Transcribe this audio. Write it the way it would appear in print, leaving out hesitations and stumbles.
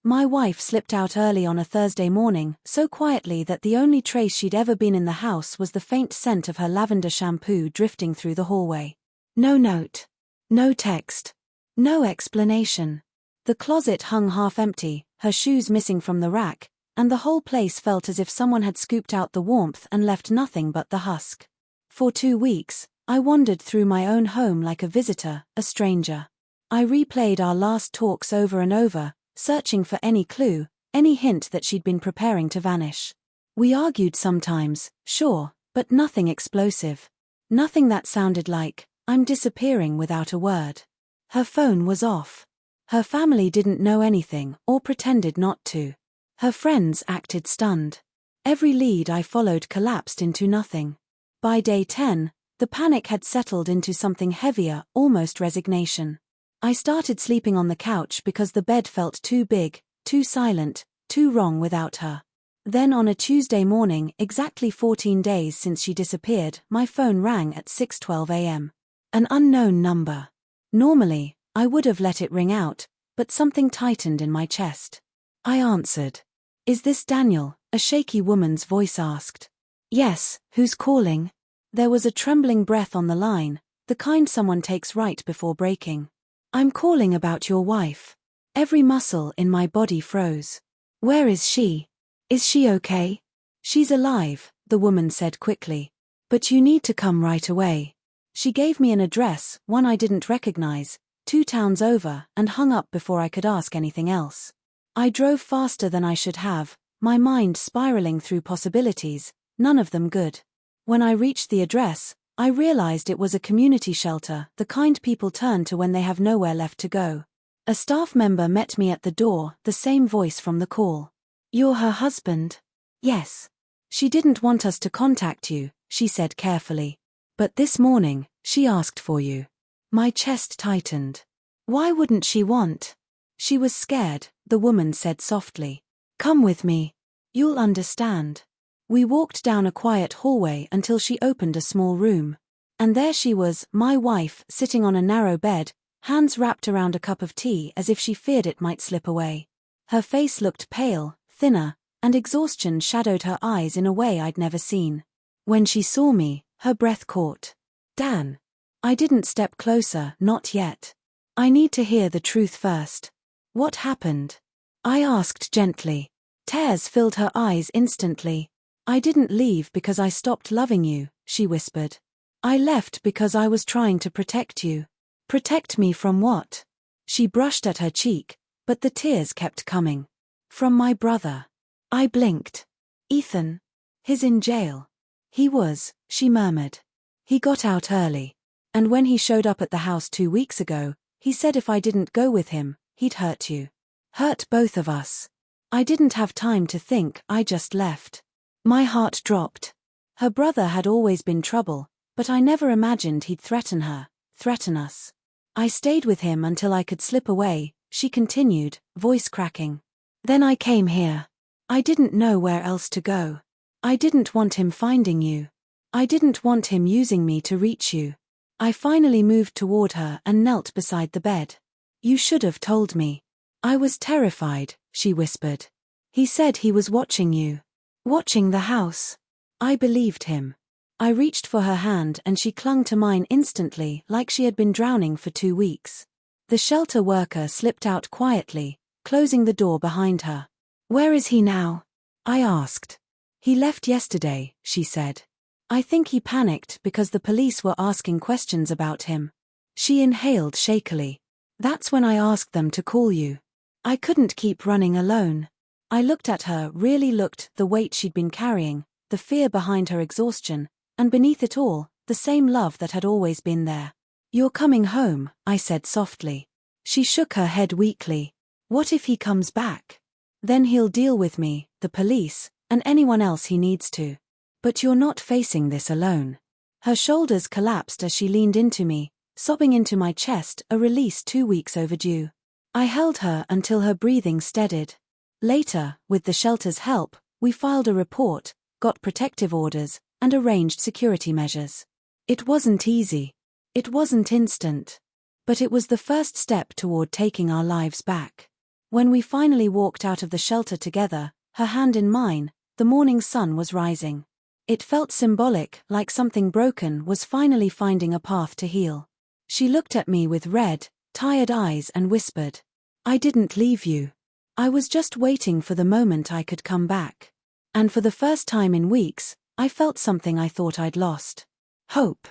My wife slipped out early on a Thursday morning, so quietly that the only trace she'd ever been in the house was the faint scent of her lavender shampoo drifting through the hallway. No note. No text. No explanation. The closet hung half empty, her shoes missing from the rack, and the whole place felt as if someone had scooped out the warmth and left nothing but the husk. For 2 weeks, I wandered through my own home like a visitor, a stranger. I replayed our last talks over and over, searching for any clue, any hint that she'd been preparing to vanish. We argued sometimes, sure, but nothing explosive. Nothing that sounded like, "I'm disappearing," without a word. Her phone was off. Her family didn't know anything, or pretended not to. Her friends acted stunned. Every lead I followed collapsed into nothing. By day 10, the panic had settled into something heavier, almost resignation. I started sleeping on the couch because the bed felt too big, too silent, too wrong without her. Then on a Tuesday morning, exactly 14 days since she disappeared, my phone rang at 6:12 a.m. An unknown number. Normally, I would have let it ring out, but something tightened in my chest. I answered. "Is this Daniel?" a shaky woman's voice asked. "Yes, who's calling?" There was a trembling breath on the line, the kind someone takes right before breaking. "I'm calling about your wife." Every muscle in my body froze. "Where is she? Is she okay?" "She's alive," the woman said quickly. "But you need to come right away." She gave me an address, one I didn't recognize, 2 towns over, and hung up before I could ask anything else. I drove faster than I should have, my mind spiraling through possibilities, none of them good. When I reached the address, I realized it was a community shelter, the kind people turn to when they have nowhere left to go. A staff member met me at the door, the same voice from the call. "You're her husband?" "Yes." "She didn't want us to contact you," she said carefully. "But this morning, she asked for you." My chest tightened. "Why wouldn't she want?" "She was scared," the woman said softly. "Come with me. You'll understand." We walked down a quiet hallway until she opened a small room. And there she was, my wife, sitting on a narrow bed, hands wrapped around a cup of tea as if she feared it might slip away. Her face looked pale, thinner, and exhaustion shadowed her eyes in a way I'd never seen. When she saw me, her breath caught. "Dan." I didn't step closer, not yet. "I need to hear the truth first. What happened?" I asked gently. Tears filled her eyes instantly. "I didn't leave because I stopped loving you," she whispered. "I left because I was trying to protect you." "Protect me from what?" She brushed at her cheek, but the tears kept coming. "From my brother." I blinked. "Ethan? He's in jail." "He was," she murmured. "He got out early. And when he showed up at the house 2 weeks ago, he said if I didn't go with him, he'd hurt you. Hurt both of us." I didn't have time to think, I just left. My heart dropped. Her brother had always been trouble, but I never imagined he'd threaten her, threaten us. "I stayed with him until I could slip away," she continued, voice cracking. "Then I came here. I didn't know where else to go. I didn't want him finding you. I didn't want him using me to reach you." I finally moved toward her and knelt beside the bed. "You should have told me." "I was terrified," she whispered. "He said he was watching you. Watching the house." I believed him. I reached for her hand and she clung to mine instantly, like she had been drowning for 2 weeks. The shelter worker slipped out quietly, closing the door behind her. "Where is he now?" I asked. "He left yesterday," she said. "I think he panicked because the police were asking questions about him." She inhaled shakily. "That's when I asked them to call you. I couldn't keep running alone." I looked at her, really looked, the weight she'd been carrying, the fear behind her exhaustion, and beneath it all, the same love that had always been there. "You're coming home," I said softly. She shook her head weakly. "What if he comes back? Then he'll deal with me, the police, and anyone else he needs to. But you're not facing this alone." Her shoulders collapsed as she leaned into me, sobbing into my chest, a release 2 weeks overdue. I held her until her breathing steadied. Later, with the shelter's help, we filed a report, got protective orders, and arranged security measures. It wasn't easy. It wasn't instant. But it was the first step toward taking our lives back. When we finally walked out of the shelter together, her hand in mine, the morning sun was rising. It felt symbolic, like something broken was finally finding a path to heal. She looked at me with red, tired eyes and whispered, "I didn't leave you. I was just waiting for the moment I could come back." And for the first time in weeks, I felt something I thought I'd lost. Hope.